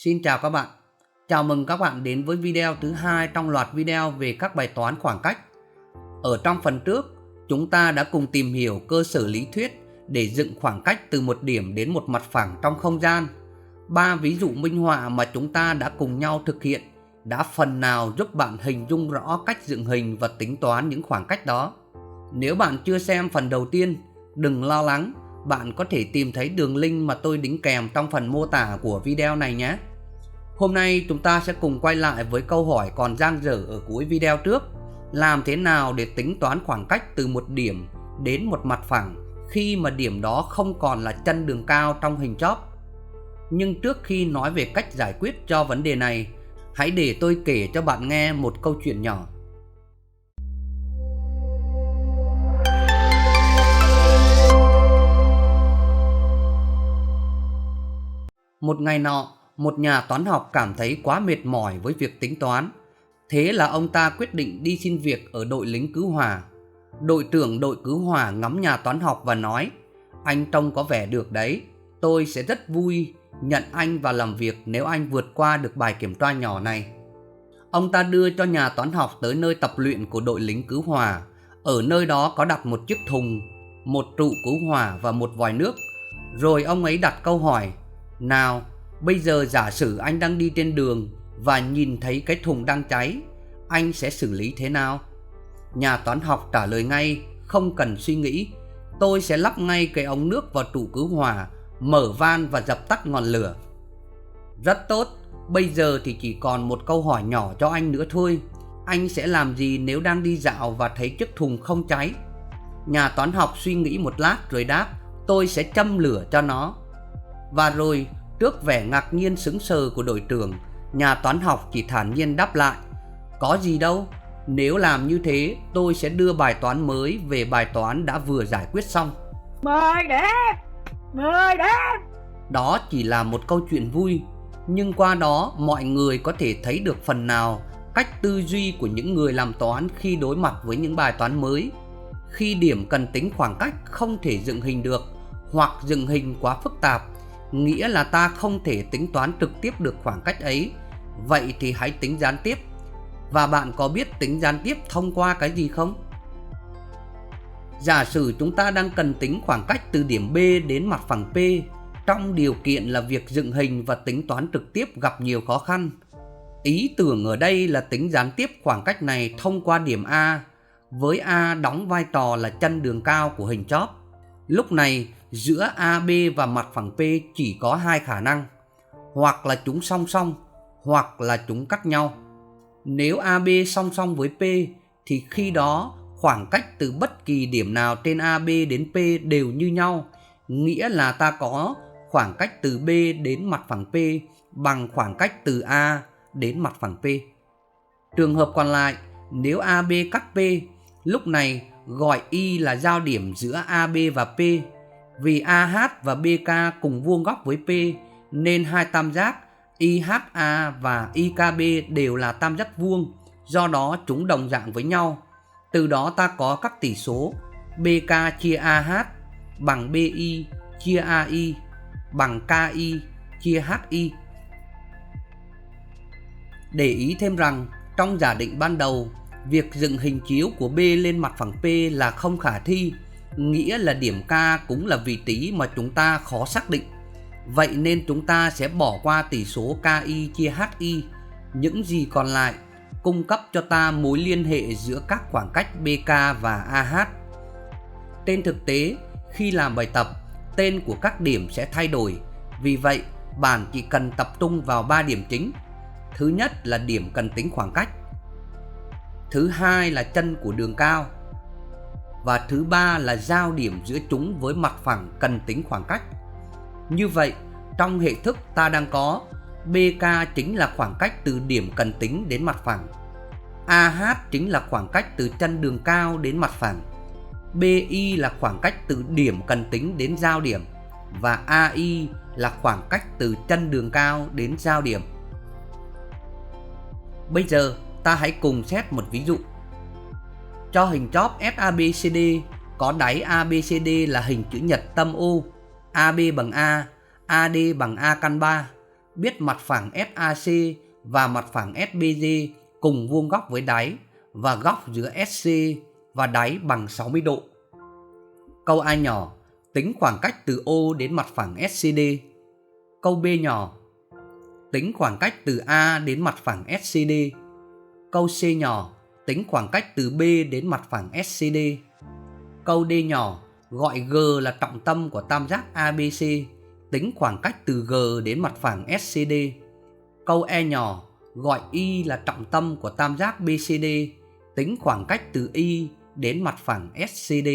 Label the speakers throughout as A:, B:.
A: Xin chào các bạn. Chào mừng các bạn đến với video thứ hai trong loạt video về các bài toán khoảng cách. Ở trong phần trước, chúng ta đã cùng tìm hiểu cơ sở lý thuyết để dựng khoảng cách từ một điểm đến một mặt phẳng trong không gian. 3 ví dụ minh họa mà chúng ta đã cùng nhau thực hiện đã phần nào giúp bạn hình dung rõ cách dựng hình và tính toán những khoảng cách đó. Nếu bạn chưa xem phần đầu tiên, đừng lo lắng, bạn có thể tìm thấy đường link mà tôi đính kèm trong phần mô tả của video này nhé. Hôm nay chúng ta sẽ cùng quay lại với câu hỏi còn dang dở ở cuối video trước. Làm thế nào để tính toán khoảng cách từ một điểm đến một mặt phẳng khi mà điểm đó không còn là chân đường cao trong hình chóp? Nhưng trước khi nói về cách giải quyết cho vấn đề này, hãy để tôi kể cho bạn nghe một câu chuyện nhỏ. Một ngày nọ, một nhà toán học cảm thấy quá mệt mỏi với việc tính toán. Thế là ông ta quyết định đi xin việc ở đội lính cứu hỏa. Đội trưởng đội cứu hỏa ngắm nhà toán học và nói: "Anh trông có vẻ được đấy, tôi sẽ rất vui nhận anh vào làm việc nếu anh vượt qua được bài kiểm tra nhỏ này." Ông ta đưa cho nhà toán học tới nơi tập luyện của đội lính cứu hỏa. Ở nơi đó có đặt một chiếc thùng, một trụ cứu hỏa và một vòi nước. Rồi ông ấy đặt câu hỏi: "Nào, bây giờ giả sử anh đang đi trên đường và nhìn thấy cái thùng đang cháy, anh sẽ xử lý thế nào?" Nhà toán học trả lời ngay, không cần suy nghĩ: "Tôi sẽ lắp ngay cái ống nước vào trụ cứu hỏa, mở van và dập tắt ngọn lửa." "Rất tốt, bây giờ thì chỉ còn một câu hỏi nhỏ cho anh nữa thôi. Anh sẽ làm gì nếu đang đi dạo và thấy chiếc thùng không cháy?" Nhà toán học suy nghĩ một lát rồi đáp: "Tôi sẽ châm lửa cho nó." Và rồi, trước vẻ ngạc nhiên sững sờ của đội trưởng, nhà toán học chỉ thản nhiên đáp lại: "Có gì đâu, nếu làm như thế tôi sẽ đưa bài toán mới về bài toán đã vừa giải quyết xong."
B: Mời đến.
A: Đó chỉ là một câu chuyện vui, nhưng qua đó mọi người có thể thấy được phần nào cách tư duy của những người làm toán khi đối mặt với những bài toán mới. Khi điểm cần tính khoảng cách không thể dựng hình được, hoặc dựng hình quá phức tạp, nghĩa là ta không thể tính toán trực tiếp được khoảng cách ấy. Vậy thì hãy tính gián tiếp. Và bạn có biết tính gián tiếp thông qua cái gì không? Giả sử chúng ta đang cần tính khoảng cách từ điểm B đến mặt phẳng P, trong điều kiện là việc dựng hình và tính toán trực tiếp gặp nhiều khó khăn. Ý tưởng ở đây là tính gián tiếp khoảng cách này thông qua điểm A, với A đóng vai trò là chân đường cao của hình chóp. Lúc này, giữa AB và mặt phẳng P chỉ có hai khả năng: hoặc là chúng song song, hoặc là chúng cắt nhau. Nếu AB song song với P thì khi đó khoảng cách từ bất kỳ điểm nào trên AB đến P đều như nhau, nghĩa là ta có khoảng cách từ B đến mặt phẳng P bằng khoảng cách từ A đến mặt phẳng P. Trường hợp còn lại, nếu AB cắt P, lúc này gọi Y là giao điểm giữa AB và P. Vì AH và BK cùng vuông góc với P nên hai tam giác IHA và IKB đều là tam giác vuông, do đó chúng đồng dạng với nhau. Từ đó ta có các tỷ số BK chia AH bằng BI chia AI bằng KI chia HI. Để ý thêm rằng, trong giả định ban đầu, việc dựng hình chiếu của B lên mặt phẳng P là không khả thi, nghĩa là điểm K cũng là vị trí mà chúng ta khó xác định. Vậy nên chúng ta sẽ bỏ qua tỷ số KI chia HI. Những gì còn lại cung cấp cho ta mối liên hệ giữa các khoảng cách BK và AH. Trên thực tế, khi làm bài tập, tên của các điểm sẽ thay đổi. Vì vậy, bạn chỉ cần tập trung vào 3 điểm chính. Thứ nhất là điểm cần tính khoảng cách. Thứ hai là chân của đường cao. Và thứ ba là giao điểm giữa chúng với mặt phẳng cần tính khoảng cách. Như vậy, trong hệ thức ta đang có BK chính là khoảng cách từ điểm cần tính đến mặt phẳng, AH chính là khoảng cách từ chân đường cao đến mặt phẳng, BI là khoảng cách từ điểm cần tính đến giao điểm, và AI là khoảng cách từ chân đường cao đến giao điểm. Bây giờ ta hãy cùng xét một ví dụ. Cho hình chóp SABCD có đáy ABCD là hình chữ nhật tâm O, AB bằng A, AD bằng A căn 3, biết mặt phẳng SAC và mặt phẳng SBG cùng vuông góc với đáy và góc giữa SC và đáy bằng 60 độ. Câu A nhỏ, tính khoảng cách từ O đến mặt phẳng SCD. Câu B nhỏ, tính khoảng cách từ A đến mặt phẳng SCD. Câu C nhỏ, tính khoảng cách từ B đến mặt phẳng SCD. Câu D nhỏ, gọi G là trọng tâm của tam giác ABC, tính khoảng cách từ G đến mặt phẳng SCD. Câu E nhỏ, gọi Y là trọng tâm của tam giác BCD, tính khoảng cách từ Y đến mặt phẳng SCD.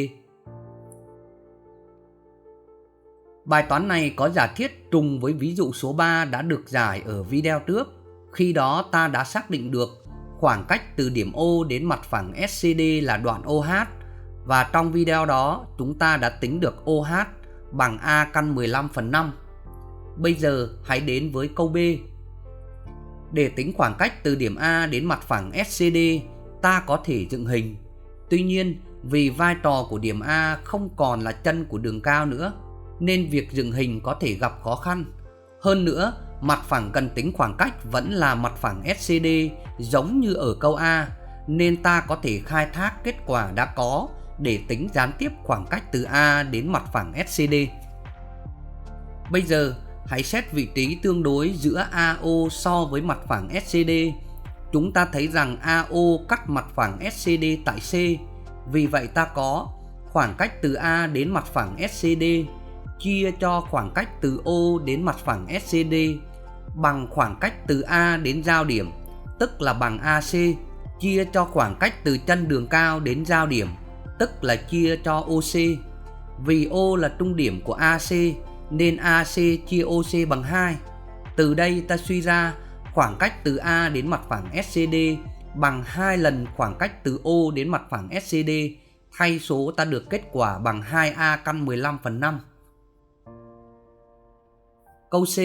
A: Bài toán này có giả thiết trùng với ví dụ số 3 đã được giải ở video trước. Khi đó ta đã xác định được khoảng cách từ điểm O đến mặt phẳng SCD là đoạn OH, và trong video đó chúng ta đã tính được OH bằng A căn 15/5. Bây giờ hãy đến với câu B. Để tính khoảng cách từ điểm A đến mặt phẳng SCD, ta có thể dựng hình. Tuy nhiên, vì vai trò của điểm A không còn là chân của đường cao nữa, nên việc dựng hình có thể gặp khó khăn. Hơn nữa, mặt phẳng cần tính khoảng cách vẫn là mặt phẳng SCD giống như ở câu A, nên ta có thể khai thác kết quả đã có để tính gián tiếp khoảng cách từ A đến mặt phẳng SCD. Bây giờ, hãy xét vị trí tương đối giữa AO so với mặt phẳng SCD. Chúng ta thấy rằng AO cắt mặt phẳng SCD tại C. Vì vậy ta có khoảng cách từ A đến mặt phẳng SCD chia cho khoảng cách từ O đến mặt phẳng SCD bằng khoảng cách từ A đến giao điểm, tức là bằng AC, chia cho khoảng cách từ chân đường cao đến giao điểm, tức là chia cho OC. Vì O là trung điểm của AC nên AC chia OC bằng 2. Từ đây ta suy ra khoảng cách từ A đến mặt phẳng SCD bằng 2 lần khoảng cách từ O đến mặt phẳng SCD. Thay số ta được kết quả bằng 2A căn 15/5. Câu C.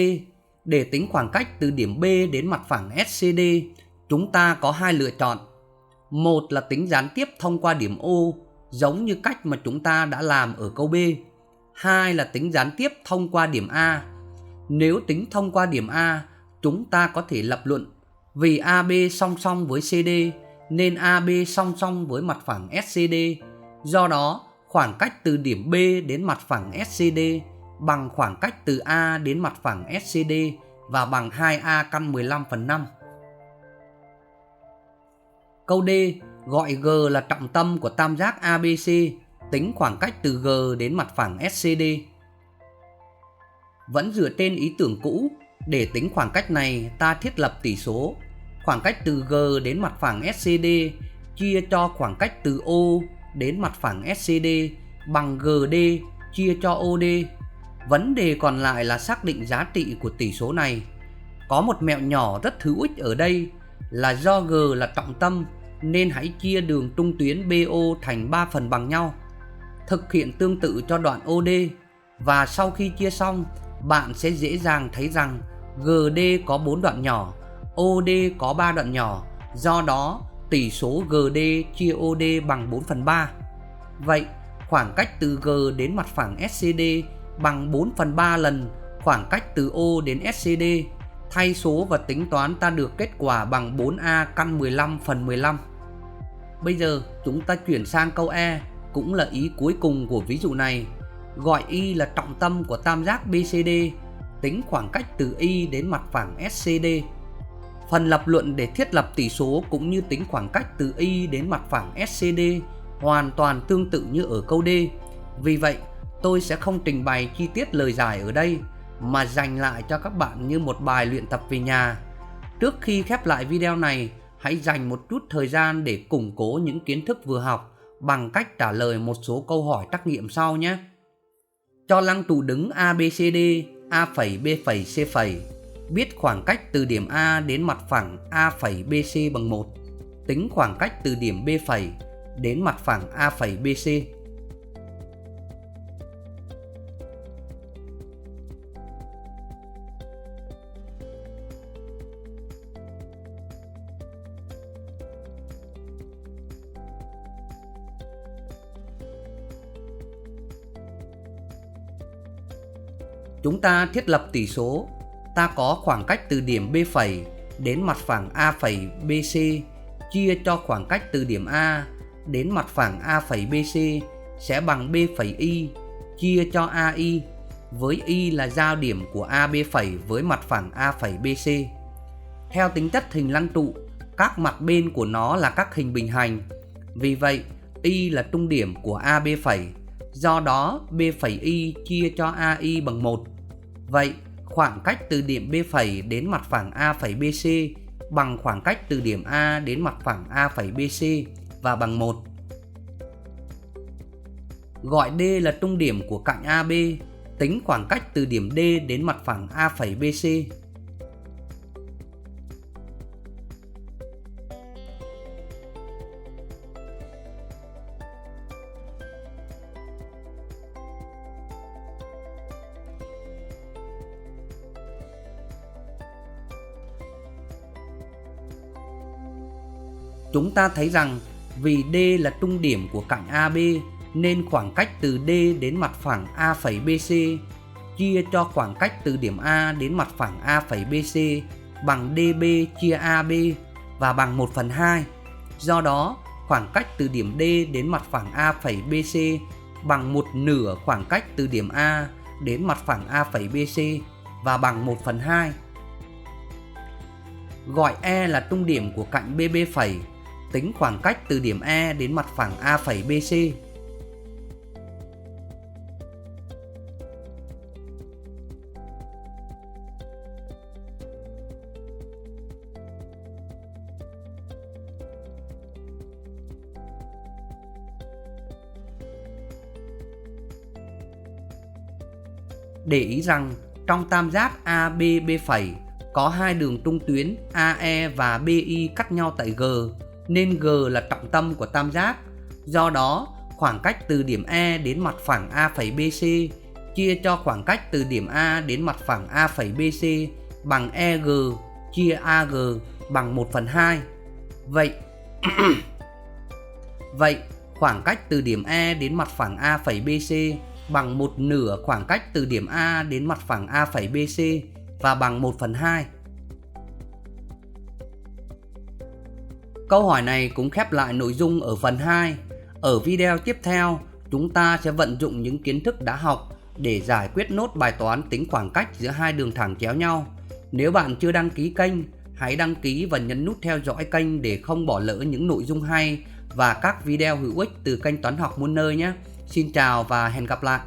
A: Để tính khoảng cách từ điểm B đến mặt phẳng SCD, chúng ta có hai lựa chọn. Một là tính gián tiếp thông qua điểm O, giống như cách mà chúng ta đã làm ở câu B. Hai là tính gián tiếp thông qua điểm A. Nếu tính thông qua điểm A, chúng ta có thể lập luận vì AB song song với CD nên AB song song với mặt phẳng SCD. Do đó, khoảng cách từ điểm B đến mặt phẳng SCD bằng khoảng cách từ A đến mặt phẳng SCD và bằng 2A căn 15/5. Câu D. Gọi G là trọng tâm của tam giác ABC, tính khoảng cách từ G đến mặt phẳng SCD. Vẫn dựa trên ý tưởng cũ, để tính khoảng cách này ta thiết lập tỷ số khoảng cách từ G đến mặt phẳng SCD chia cho khoảng cách từ O đến mặt phẳng SCD bằng GD chia cho OD. Vấn đề còn lại là xác định giá trị của tỷ số này. Có một mẹo nhỏ rất hữu ích ở đây là do G là trọng tâm nên hãy chia đường trung tuyến BO thành 3 phần bằng nhau. Thực hiện tương tự cho đoạn OD và sau khi chia xong, bạn sẽ dễ dàng thấy rằng GD có 4 đoạn nhỏ, OD có 3 đoạn nhỏ. Do đó, tỷ số GD chia OD bằng 4/3. Vậy, khoảng cách từ G đến mặt phẳng SCD bằng 4/3 lần khoảng cách từ O đến SCD. Thay số và tính toán ta được kết quả bằng 4A căn 15/15. Bây giờ chúng ta chuyển sang câu E, cũng là ý cuối cùng của ví dụ này. Gọi Y là trọng tâm của tam giác BCD, tính khoảng cách từ Y đến mặt phẳng SCD. Phần lập luận để thiết lập tỷ số cũng như tính khoảng cách từ Y đến mặt phẳng SCD hoàn toàn tương tự như ở câu D. Vì vậy, tôi sẽ không trình bày chi tiết lời giải ở đây, mà dành lại cho các bạn như một bài luyện tập về nhà. Trước khi khép lại video này, hãy dành một chút thời gian để củng cố những kiến thức vừa học bằng cách trả lời một số câu hỏi trắc nghiệm sau nhé. Cho lăng trụ đứng ABCD, A', B', C', biết khoảng cách từ điểm A đến mặt phẳng A', BC bằng 1. Tính khoảng cách từ điểm B' đến mặt phẳng A', BC. Chúng ta thiết lập tỷ số. ta có khoảng cách từ điểm B phẩy đến mặt phẳng A phẩy BC chia cho khoảng cách từ điểm A đến mặt phẳng A phẩy BC sẽ bằng B phẩy Y chia cho AI, với Y là giao điểm của AB phẩy với mặt phẳng A phẩy BC. Theo tính chất hình lăng trụ, các mặt bên của nó là các hình bình hành. Vì vậy, Y là trung điểm của AB phẩy. Do đó, B phẩy Y chia cho AI bằng 1. Vậy, khoảng cách từ điểm B phẩy đến mặt phẳng A phẩy BC bằng khoảng cách từ điểm A đến mặt phẳng A phẩy BC và bằng 1. Gọi D là trung điểm của cạnh AB, tính khoảng cách từ điểm D đến mặt phẳng A phẩy BC. Chúng ta thấy rằng vì D là trung điểm của cạnh AB nên khoảng cách từ D đến mặt phẳng A phẩy BC chia cho khoảng cách từ điểm A đến mặt phẳng A phẩy BC bằng DB chia AB và bằng 1/2. Do đó, khoảng cách từ điểm D đến mặt phẳng A phẩy BC bằng 1/2 khoảng cách từ điểm A đến mặt phẳng A phẩy BC và bằng 1/2. Gọi E là trung điểm của cạnh BB phẩy, tính khoảng cách từ điểm E đến mặt phẳng A phẩy BC. Để ý rằng trong tam giác ABB phẩy có hai đường trung tuyến AE và BI cắt nhau tại G, nên G là trọng tâm của tam giác. Do đó, khoảng cách từ điểm E đến mặt phẳng A phẩy BC chia cho khoảng cách từ điểm A đến mặt phẳng A phẩy BC bằng EG chia AG bằng 1/2. Vậy, khoảng cách từ điểm E đến mặt phẳng A phẩy BC bằng 1/2 khoảng cách từ điểm A đến mặt phẳng A phẩy BC và bằng 1/2. Câu hỏi này cũng khép lại nội dung ở phần 2. Ở video tiếp theo, chúng ta sẽ vận dụng những kiến thức đã học để giải quyết nốt bài toán tính khoảng cách giữa hai đường thẳng chéo nhau. Nếu bạn chưa đăng ký kênh, hãy đăng ký và nhấn nút theo dõi kênh để không bỏ lỡ những nội dung hay và các video hữu ích từ kênh Toán học muôn nơi nhé. Xin chào và hẹn gặp lại.